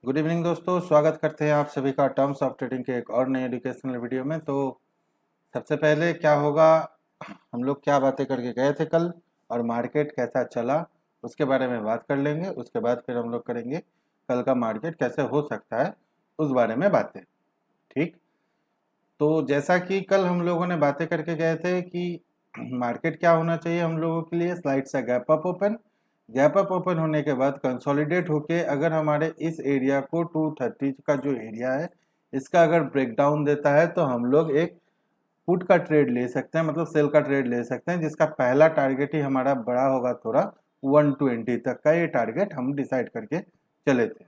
Good evening दोस्तों, स्वागत करते हैं आप सभी का टर्म्स ऑफ ट्रेडिंग के एक और नए एजुकेशनल वीडियो में। तो सबसे पहले क्या होगा, हम लोग क्या बातें करके गए थे कल और मार्केट कैसा चला उसके बारे में बात कर लेंगे। उसके बाद फिर हम लोग करेंगे कल का मार्केट कैसे हो सकता है उस बारे में बातें। ठीक, तो जैसा कि कल हम लोगों ने बातें करके गए थे कि मार्केट क्या होना चाहिए हम लोगों के लिए, स्लाइड सा गैप अप ओपन होने के बाद कंसोलिडेट होके अगर हमारे इस एरिया को 230 का जो एरिया है इसका अगर ब्रेकडाउन देता है तो हम लोग एक पुट का ट्रेड ले सकते हैं, मतलब सेल का ट्रेड ले सकते हैं, जिसका पहला टारगेट ही हमारा बड़ा होगा थोड़ा 120 तक का। ये टारगेट हम डिसाइड करके चले थे।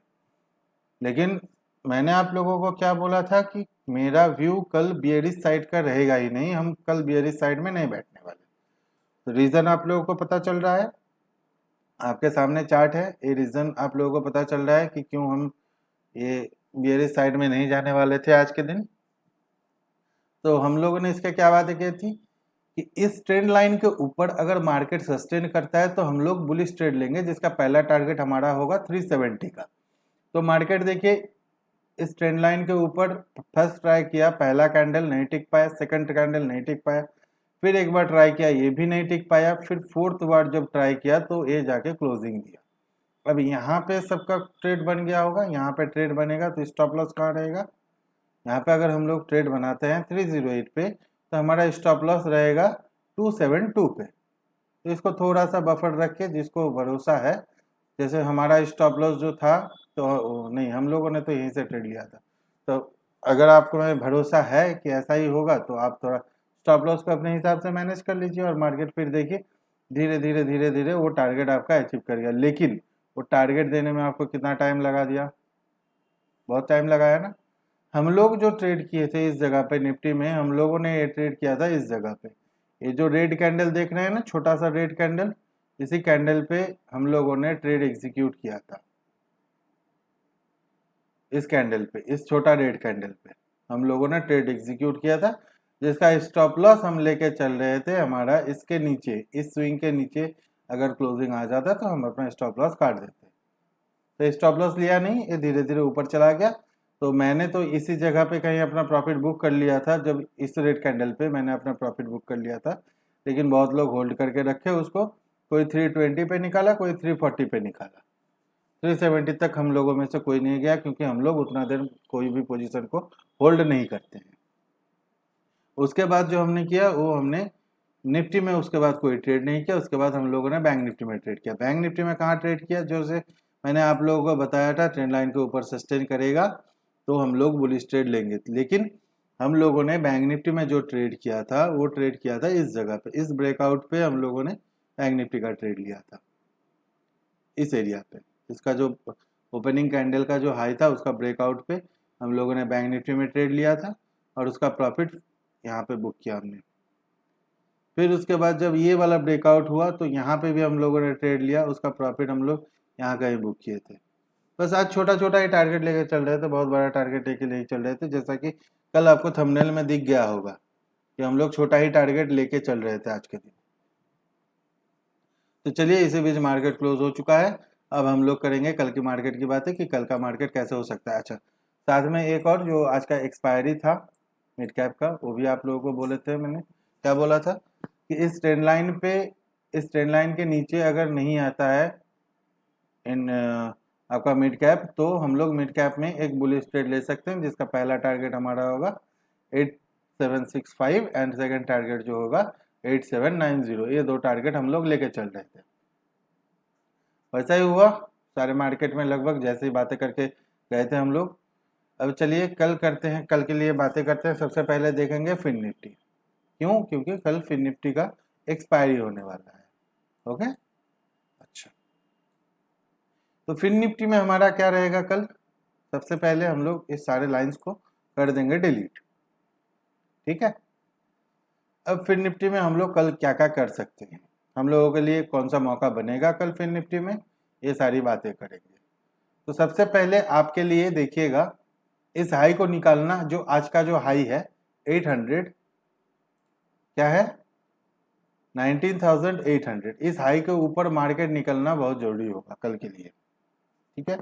लेकिन मैंने आप लोगों को क्या बोला था कि मेरा व्यू कल बियरिश साइड का रहेगा ही नहीं, हम कल बियरिश साइड में नहीं बैठने वाले। तो रीज़न आप लोगों को पता चल रहा है, आपके सामने चार्ट है। ये रीज़न आप लोगों को पता चल रहा है कि क्यों हम ये बियरिश साइड में नहीं जाने वाले थे आज के दिन। तो हम लोगों ने इसके क्या बातें की थी कि इस ट्रेंड लाइन के ऊपर अगर मार्केट सस्टेन करता है तो हम लोग बुलिश ट्रेड लेंगे, जिसका पहला टारगेट हमारा होगा 370 का। तो मार्केट देखिए इस ट्रेंड लाइन के ऊपर फर्स्ट ट्राई किया, पहला कैंडल नहीं टिक पाया, सेकंड कैंडल नहीं टिक पाया, फिर एक बार ट्राई किया ये भी नहीं टिक पाया, फिर फोर्थ बार जब ट्राई किया तो ये जाके क्लोजिंग दिया। अब यहाँ पे सबका ट्रेड बन गया होगा, यहाँ पे ट्रेड बनेगा तो स्टॉप लॉस कहाँ रहेगा। यहाँ पे अगर हम लोग ट्रेड बनाते हैं 308 पे तो हमारा स्टॉप लॉस रहेगा 272 पे। तो इसको थोड़ा सा बफर रख के, जिसको भरोसा है, जैसे हमारा स्टॉप लॉस जो था तो नहीं, हम लोगों ने तो यहीं से ट्रेड लिया था। तो अगर आपको में भरोसा है कि ऐसा ही होगा तो आप थोड़ा स्टॉप लॉस को अपने हिसाब से मैनेज कर लीजिए और मार्केट फिर देखिए धीरे धीरे वो टारगेट आपका अचीव कर गया। लेकिन वो टारगेट देने में आपको कितना टाइम लगा दिया, बहुत टाइम लगाया ना। हम लोग जो ट्रेड किए थे इस जगह पे निफ्टी में, हम लोगों ने ये ट्रेड किया था इस जगह पे। ये जो रेड कैंडल देख रहे हैं ना, छोटा सा रेड कैंडल, इसी कैंडल पे हम लोगों ने ट्रेड एग्जीक्यूट किया था। इस कैंडल पे, इस छोटा रेड कैंडल पे हम लोगों ने ट्रेड एग्जीक्यूट किया था, जिसका स्टॉप लॉस हम लेके चल रहे थे हमारा इसके नीचे, इस स्विंग के नीचे अगर क्लोजिंग आ जाता तो हम अपना स्टॉप लॉस काट देते। तो स्टॉप लॉस लिया नहीं, ये धीरे धीरे ऊपर चला गया। तो मैंने तो इसी जगह पे कहीं अपना प्रॉफिट बुक कर लिया था, जब इस रेड कैंडल पे मैंने अपना प्रॉफिट बुक कर लिया था। लेकिन बहुत लोग होल्ड करके रखे उसको, कोई 320 पे निकाला, कोई 340 पे निकाला। 370 तक हम लोगों में से कोई नहीं गया, क्योंकि हम लोग उतना देर कोई भी पोजीशन को होल्ड नहीं करते हैं। उसके बाद जो हमने किया वो हमने निफ्टी में उसके बाद कोई ट्रेड नहीं किया। उसके बाद हम लोगों ने बैंक निफ्टी में ट्रेड किया। बैंक निफ्टी में कहाँ ट्रेड किया, जो से मैंने आप लोगों को बताया था ट्रेंड लाइन के ऊपर सस्टेन करेगा तो हम लोग बुलिश ट्रेड लेंगे। लेकिन हम लोगों ने बैंक निफ्टी में जो ट्रेड किया था वो ट्रेड किया था इस जगह पे, इस ब्रेकआउट पे हम लोगों ने बैंक निफ्टी का ट्रेड लिया था, इस एरिया पे। इसका जो ओपनिंग कैंडल का जो हाई था उसका ब्रेकआउट पे हम लोगों ने बैंक निफ्टी में ट्रेड लिया था और उसका प्रॉफिट यहाँ पे बुक किया हमने। फिर उसके बाद जब ये वाला ब्रेकआउट हुआ तो यहाँ पे भी हम लोगों ने ट्रेड लिया, उसका प्रॉफिट हम लोग यहाँ कहीं बुक किए थे। बस आज छोटा छोटा ही टारगेट लेके चल रहे थे, बहुत बड़ा टारगेट लेके नहीं चल रहे थे। जैसा कि कल आपको थंबनेल में दिख गया होगा कि हम लोग छोटा ही टारगेट लेके चल रहे थे आज के दिन। तो चलिए, इसी बीच मार्केट क्लोज हो चुका है। अब हम लोग करेंगे कल की मार्केट की बातें कि कल का मार्केट कैसे हो सकता है। अच्छा, साथ में एक और जो आज का एक्सपायरी था मिड कैप का, वो भी आप लोगों को बोले थे। मैंने क्या बोला था कि इस ट्रेंड लाइन पे, इस ट्रेंड लाइन के नीचे अगर नहीं आता है इन आपका मिड कैप, तो हम लोग मिड कैप में एक बुलिश ट्रेड ले सकते हैं, जिसका पहला टारगेट हमारा होगा 8765 एंड सेकंड टारगेट जो होगा 8790। ये दो टारगेट हम लोग लेके चल रहे थे। वैसा ही हुआ सारे मार्केट में लगभग, जैसे ही बातें करके गए थे हम लोग। अब चलिए कल करते हैं, कल के लिए बातें करते हैं। सबसे पहले देखेंगे फिन निफ्टी। क्यों? क्योंकि कल फिन निफ्टी का एक्सपायरी होने वाला है। ओके, अच्छा, तो फिन निफ्टी में हमारा क्या रहेगा कल। सबसे पहले हम लोग इस सारे लाइंस को कर देंगे डिलीट। ठीक है, अब फिन निफ्टी में हम लोग कल क्या क्या कर सकते हैं, हम लोगों के लिए कौन सा मौका बनेगा कल फिन निफ्टी में, ये सारी बातें करेंगे। तो सबसे पहले आपके लिए देखिएगा, इस हाई को निकालना, जो आज का जो हाई है 800, क्या है 19,800, इस हाई के ऊपर मार्केट निकलना बहुत जरूरी होगा कल के लिए। ठीक है,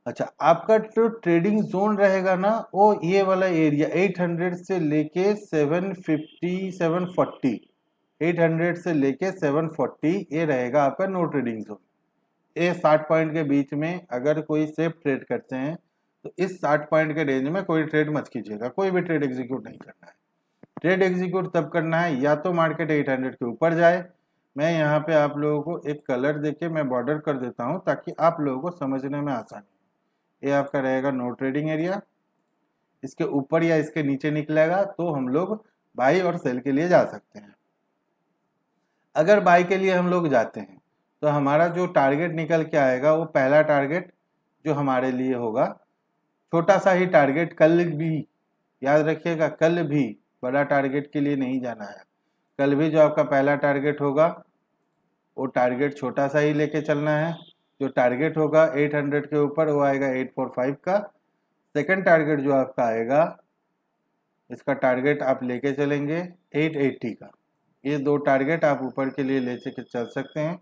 अच्छा, आपका जो ट्रेडिंग जोन रहेगा ना वो ये वाला एरिया 800 से लेके 750 740, 800 से लेके 740 ये रहेगा आपका नो ट्रेडिंग जोन। ये 60 पॉइंट के बीच में अगर कोई सेफ ट्रेड करते हैं तो इस 60 पॉइंट के रेंज में कोई ट्रेड मत कीजिएगा, कोई भी ट्रेड एग्जीक्यूट नहीं करना है। ट्रेड एग्जीक्यूट तब करना है या तो मार्केट 800 के ऊपर जाए। मैं यहाँ पे आप लोगों को एक कलर देके मैं बॉर्डर कर देता हूँ ताकि आप लोगों को समझने में आसानी हो। ये आपका रहेगा नो ट्रेडिंग एरिया, इसके ऊपर या इसके नीचे निकलेगा तो हम लोग बाई और सेल के लिए जा सकते हैं। अगर बाई के लिए हम लोग जाते हैं तो हमारा जो टारगेट निकल के आएगा वो पहला टारगेट जो हमारे लिए होगा, छोटा सा ही टारगेट, कल भी याद रखिएगा, कल भी बड़ा टारगेट के लिए नहीं जाना है। कल भी जो आपका पहला टारगेट होगा वो टारगेट छोटा सा ही लेके चलना है। जो टारगेट होगा 800 के ऊपर वो आएगा 845 का। सेकंड टारगेट जो आपका आएगा, इसका टारगेट आप लेके चलेंगे 880 का। ये दो टारगेट आप ऊपर के लिए ले चल सकते हैं।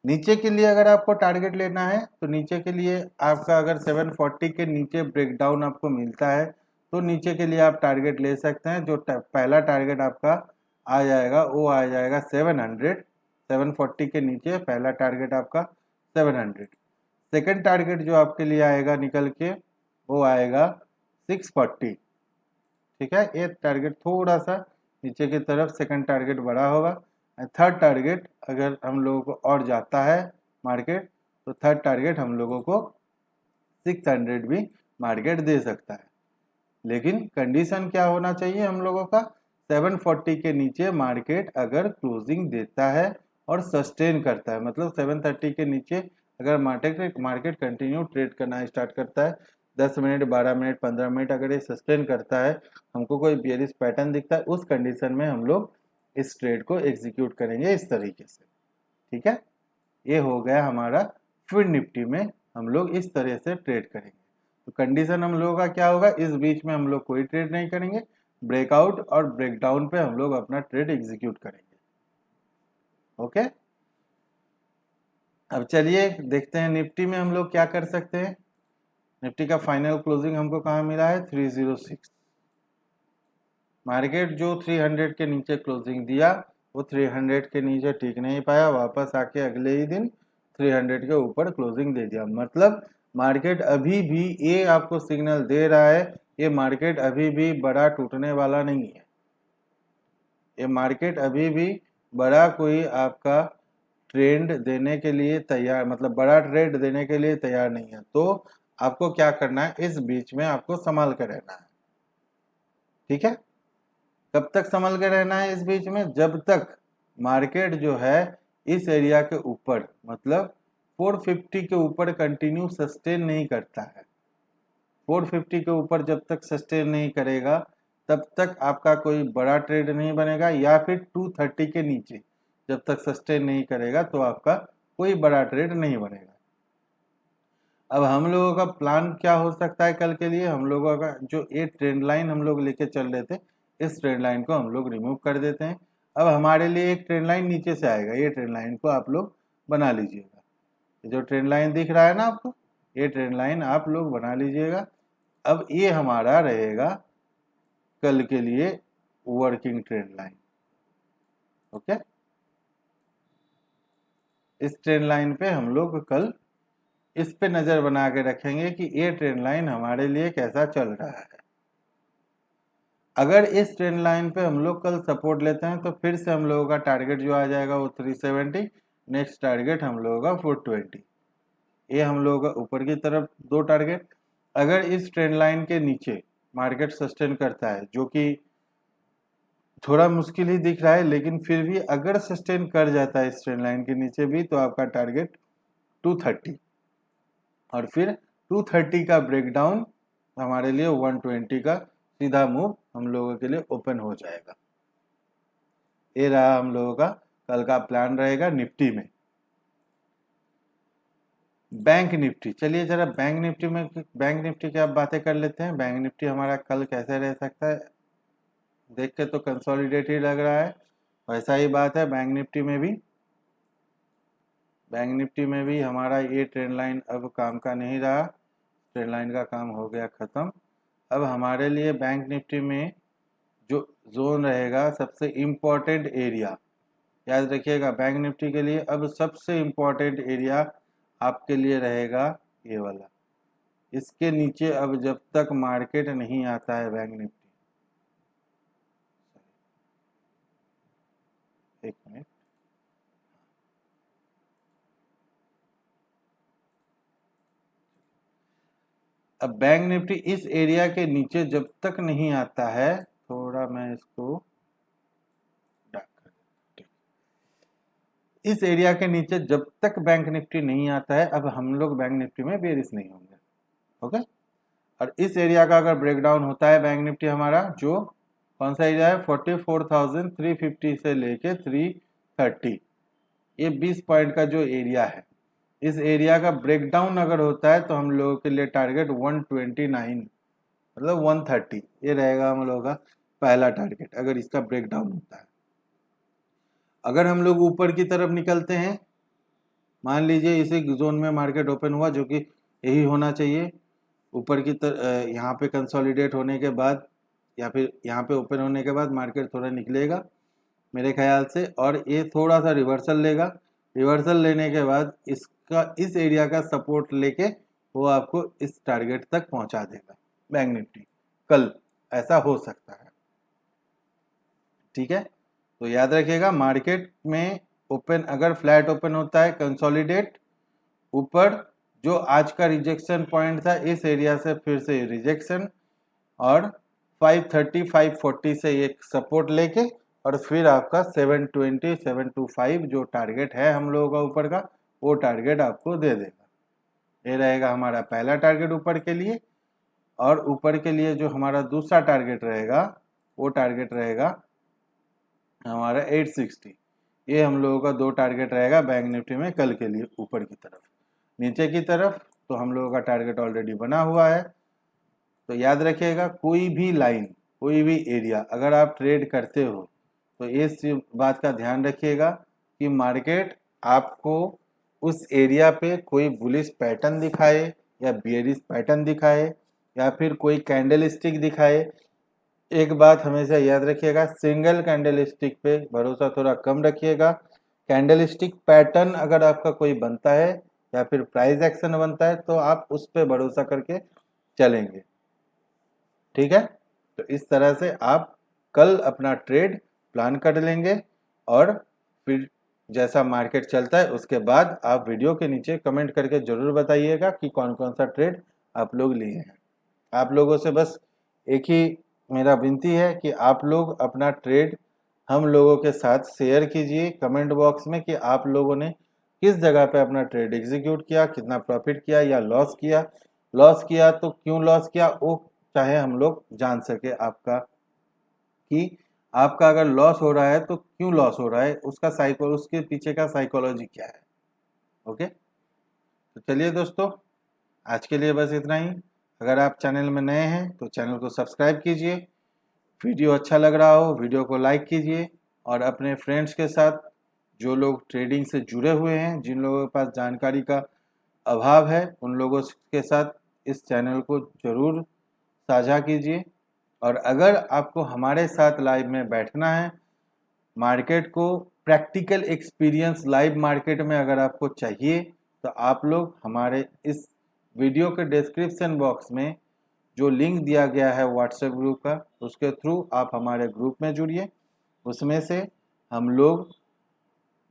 नीचे के लिए अगर आपको टारगेट लेना है तो नीचे के लिए आपका अगर 740 के नीचे ब्रेकडाउन आपको मिलता है तो नीचे के लिए आप टारगेट ले सकते हैं। जो पहला टारगेट आपका आ जाएगा वो आ जाएगा 700, 740 के नीचे पहला टारगेट आपका 700। सेकंड टारगेट जो आपके लिए आएगा निकल के वो आएगा 640। ठीक है, ये टारगेट थोड़ा सा नीचे की तरफ, सेकंड टारगेट बड़ा होगा। थर्ड टारगेट अगर हम लोगों को और जाता है मार्केट तो थर्ड टारगेट हम लोगों को 600 भी मार्केट दे सकता है। लेकिन कंडीशन क्या होना चाहिए हम लोगों का, 740 के नीचे मार्केट अगर क्लोजिंग देता है और सस्टेन करता है, मतलब 730 के नीचे अगर मार्केट कंटिन्यू ट्रेड करना स्टार्ट करता है, 10 मिनट 12 मिनट 15 मिनट अगर ये सस्टेन करता है, हमको कोई बेयरिश पैटर्न दिखता है, उस कंडीशन में हम लोग इस ट्रेड को एग्जीक्यूट करेंगे इस तरीके से। ठीक है, ये हो गया हमारा फिर निफ्टी में हम लोग इस तरह से ट्रेड करेंगे। तो कंडीशन हम लोगों का क्या होगा, इस बीच में हम लोग कोई ट्रेड नहीं करेंगे, ब्रेकआउट और ब्रेकडाउन पे हम लोग अपना ट्रेड एग्जीक्यूट करेंगे। ओके, अब चलिए देखते हैं निफ्टी में हम लोग क्या कर सकते हैं। निफ्टी का फाइनल क्लोजिंग हमको कहाँ मिला है, 306। मार्केट जो 300 के नीचे क्लोजिंग दिया वो 300 के नीचे टिक नहीं पाया, वापस आके अगले ही दिन 300 के ऊपर क्लोजिंग दे दिया। मतलब मार्केट अभी भी ये आपको सिग्नल दे रहा है, ये मार्केट अभी भी बड़ा टूटने वाला नहीं है। ये मार्केट अभी भी बड़ा कोई आपका ट्रेंड देने के लिए तैयार, मतलब बड़ा ट्रेड देने के लिए तैयार नहीं है। तो आपको क्या करना है, इस बीच में आपको संभाल कर रहना है। ठीक है, कब तक संभल के रहना है इस बीच में, जब तक मार्केट जो है इस एरिया के ऊपर, मतलब 450 के ऊपर कंटिन्यू सस्टेन नहीं करता है। 450 के ऊपर जब तक सस्टेन नहीं करेगा तब तक आपका कोई बड़ा ट्रेड नहीं बनेगा, या फिर 230 के नीचे जब तक सस्टेन नहीं करेगा तो आपका कोई बड़ा ट्रेड नहीं बनेगा। अब हम लोगों का प्लान क्या हो सकता है कल के लिए, हम लोगों का जो ये ट्रेंड लाइन हम लोग लेके चल रहे थे, इस ट्रेंड लाइन को हम लोग रिमूव कर देते हैं। अब हमारे लिए एक ट्रेंड लाइन नीचे से आएगा, ये ट्रेंड लाइन को आप लोग बना लीजिएगा। जो ट्रेंड लाइन दिख रहा है ना आपको, ये ट्रेंड लाइन आप लोग बना लीजिएगा। अब ये हमारा रहेगा कल के लिए वर्किंग ट्रेंड लाइन। ओके, इस ट्रेंड लाइन पे हम लोग कल इस पे नजर बना के रखेंगे कि ये ट्रेंड लाइन हमारे लिए कैसा चल रहा है। अगर इस ट्रेंड लाइन पे हम लोग कल सपोर्ट लेते हैं तो फिर से हम लोगों का टारगेट जो आ जाएगा वो 370, नेक्स्ट टारगेट हम लोगों का 420। ये हम लोगों का ऊपर की तरफ दो टारगेट। अगर इस ट्रेंड लाइन के नीचे मार्केट सस्टेन करता है, जो कि थोड़ा मुश्किल ही दिख रहा है, लेकिन फिर भी अगर सस्टेन कर जाता है इस ट्रेंड लाइन के नीचे भी, तो आपका टारगेट 230, और फिर 230 का ब्रेकडाउन हमारे लिए 120 का सीधा मूव हम लोगों के लिए ओपन हो जाएगा। ये रहा हम लोगों का कल का प्लान रहेगा निफ्टी में। बैंक निफ्टी, चलिए जरा बैंक निफ्टी की आप बातें कर लेते हैं। बैंक निफ्टी हमारा कल कैसे रह सकता है, देख के तो कंसोलिडेट ही लग रहा है, वैसा ही बात है बैंक निफ्टी में भी। बैंक निफ्टी में भी हमारा ये ट्रेंड लाइन अब काम का नहीं रहा, ट्रेंड लाइन का काम हो गया ख़त्म। अब हमारे लिए बैंक निफ्टी में जो जोन रहेगा, सबसे इम्पोर्टेंट एरिया याद रखिएगा, बैंक निफ्टी के लिए अब सबसे इम्पोर्टेंट एरिया आपके लिए रहेगा ये वाला। इसके नीचे अब जब तक मार्केट नहीं आता है बैंक निफ्टी, एक मिनट, अब बैंक निफ्टी इस एरिया के नीचे जब तक नहीं आता है, थोड़ा मैं इसको डार्क कर देता हूं। इस एरिया के नीचे जब तक बैंक निफ्टी नहीं आता है, अब हम लोग बैंक निफ्टी में बेरिश नहीं होंगे। ओके, और इस एरिया का अगर ब्रेकडाउन होता है बैंक निफ्टी हमारा, जो कौन सा एरिया है, 44,350 से लेके 330, ये 20 पॉइंट का जो एरिया है, इस एरिया का ब्रेकडाउन अगर होता है तो हम लोगों के लिए टारगेट 129 मतलब 130, ये रहेगा हम लोगों का पहला टारगेट अगर इसका ब्रेकडाउन होता है। अगर हम लोग ऊपर की तरफ निकलते हैं, मान लीजिए इसी जोन में मार्केट ओपन हुआ, जो कि यही होना चाहिए, ऊपर की तरफ यहाँ पे कंसोलिडेट होने के बाद या फिर यहाँ पे ओपन होने के बाद मार्केट थोड़ा निकलेगा मेरे ख्याल से, और ये थोड़ा सा रिवर्सल लेगा। रिवर्सल लेने के बाद इसका इस एरिया का सपोर्ट लेके वो आपको इस टारगेट तक पहुंचा देगा बैंक निफ्टी। कल ऐसा हो सकता है, ठीक है। तो याद रखिएगा, मार्केट में ओपन अगर फ्लैट ओपन होता है, कंसोलिडेट, ऊपर जो आज का रिजेक्शन पॉइंट था इस एरिया से फिर से रिजेक्शन, और 530 540 से एक सपोर्ट लेके, और फिर आपका 720 725 जो टारगेट है हम लोगों का ऊपर का, वो टारगेट आपको दे देगा। ये रहेगा हमारा पहला टारगेट ऊपर के लिए। और ऊपर के लिए जो हमारा दूसरा टारगेट रहेगा, वो टारगेट रहेगा हमारा 860। ये हम लोगों का दो टारगेट रहेगा बैंक निफ्टी में कल के लिए ऊपर की तरफ। नीचे की तरफ तो हम लोगों का टारगेट ऑलरेडी बना हुआ है। तो याद रखिएगा, कोई भी लाइन, कोई भी एरिया अगर आप ट्रेड करते हो तो इस बात का ध्यान रखिएगा कि मार्केट आपको उस एरिया पे कोई बुलिश पैटर्न दिखाए या बियरिश पैटर्न दिखाए या फिर कोई कैंडल स्टिक दिखाए। एक बात हमेशा याद रखिएगा, सिंगल कैंडल स्टिक पे भरोसा थोड़ा कम रखिएगा। कैंडल स्टिक पैटर्न अगर आपका कोई बनता है या फिर प्राइस एक्शन बनता है तो आप उस पर भरोसा करके चलेंगे, ठीक है। तो इस तरह से आप कल अपना ट्रेड प्लान कर लेंगे, और फिर जैसा मार्केट चलता है उसके बाद आप वीडियो के नीचे कमेंट करके जरूर बताइएगा कि कौन कौन सा ट्रेड आप लोग लिए हैं। आप लोगों से बस एक ही मेरा विनती है कि आप लोग अपना ट्रेड हम लोगों के साथ शेयर कीजिए कमेंट बॉक्स में कि आप लोगों ने किस जगह पे अपना ट्रेड एग्जीक्यूट किया, कितना प्रॉफिट किया या लॉस किया। लॉस किया तो क्यों लॉस किया, वो चाहे हम लोग जान सके आपका, कि आपका अगर लॉस हो रहा है तो क्यों लॉस हो रहा है, उसका उसके पीछे का साइकोलॉजी क्या है। ओके, तो चलिए दोस्तों, आज के लिए बस इतना ही। अगर आप चैनल में नए हैं तो चैनल को सब्सक्राइब कीजिए, वीडियो अच्छा लग रहा हो वीडियो को लाइक कीजिए, और अपने फ्रेंड्स के साथ जो लोग ट्रेडिंग से जुड़े हुए हैं, जिन लोगों के पास जानकारी का अभाव है, उन लोगों के साथ इस चैनल को जरूर साझा कीजिए। और अगर आपको हमारे साथ लाइव में बैठना है, मार्केट को प्रैक्टिकल एक्सपीरियंस लाइव मार्केट में अगर आपको चाहिए, तो आप लोग हमारे इस वीडियो के डिस्क्रिप्शन बॉक्स में जो लिंक दिया गया है व्हाट्सएप ग्रुप का, उसके थ्रू आप हमारे ग्रुप में जुड़िए। उसमें से हम लोग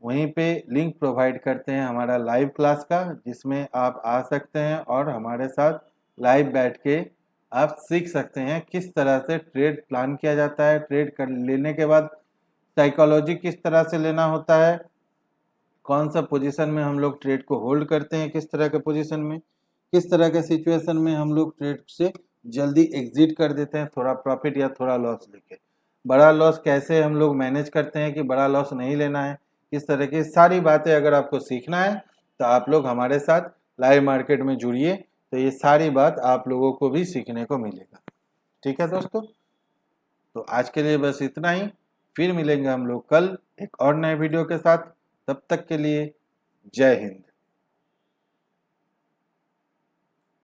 वहीं पे लिंक प्रोवाइड करते हैं हमारा लाइव क्लास का, जिसमें आप आ सकते हैं और हमारे साथ लाइव बैठ के आप सीख सकते हैं किस तरह से ट्रेड प्लान किया जाता है, ट्रेड कर लेने के बाद साइकोलॉजी किस तरह से लेना होता है, कौन सा पोजीशन में हम लोग ट्रेड को होल्ड करते हैं, किस तरह के पोजीशन में, किस तरह के सिचुएशन में हम लोग ट्रेड से जल्दी एग्जिट कर देते हैं, थोड़ा प्रॉफिट या थोड़ा लॉस लेके। बड़ा लॉस कैसे हम लोग मैनेज करते हैं कि बड़ा लॉस नहीं लेना है, किस तरह की सारी बातें अगर आपको सीखना है तो आप लोग हमारे साथ लाइव मार्केट में जुड़िए, तो ये सारी बात आप लोगों को भी सीखने को मिलेगा। ठीक है दोस्तों, तो आज के लिए बस इतना ही। फिर मिलेंगे हम लोग कल एक और नए वीडियो के साथ। तब तक के लिए जय हिंद।